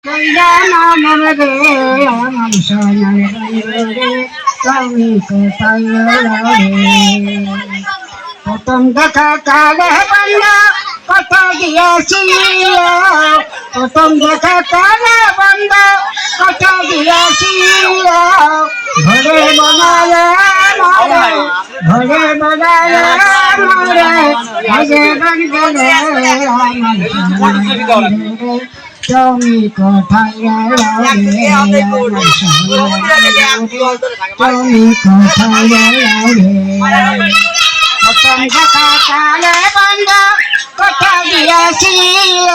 আমার সোনার বন্ধু রে তুমি কোথায় রে? প্রথম দেখা কালে বন্ধু কথা দিয়েছিল, প্রথম দেখা কালে বন্ধু কথা দিয়েছিল, ঘরে বনালে মরে, ঘরে বনালে মরে, আগে বন্ধু রে আমার সোনার বন্ধু রে তুমি কোথায় রে? তুমি কোথায় রে? প্রথম দেখা কালে বন্ধু কথা দিয়েছিল,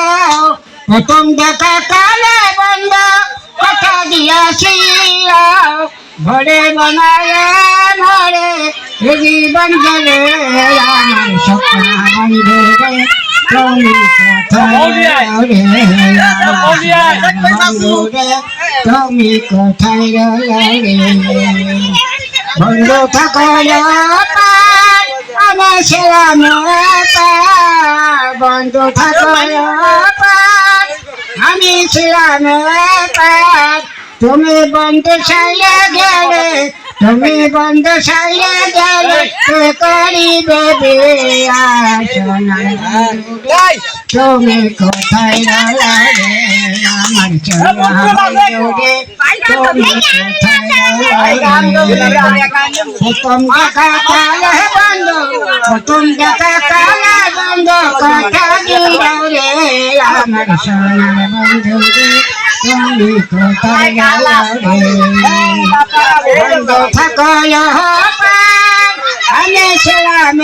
প্রথম দেখা কালে বন্ধু কথা দিয়েছিল, ঘরে বনায় মরে জীবন গেলে আমার স্বপ্ন বন্ধু রে তুমি কোথায় রে? বন্ধু রে তুমি কোথায় রে? বন্ধু থাকো আমার ছিলাম বন্ধু থাকো আমি ছিলাম তুমি বন্ধু ছাইয়া গেলে, তুমি বন্ধু ছাইয়া গেলে করিবে তুমি কোথায় রে? আমার সোনা বন্ধু রে তুমি কোথায় রে? প্রথম দেখা কালে বন্ধু, প্রথম দেখা কালে বন্ধু কথা দিল রে আমার সোনা বন্ধু রে তুমি কোথায় রে? বন্ধু থাকো আমি ছিলাম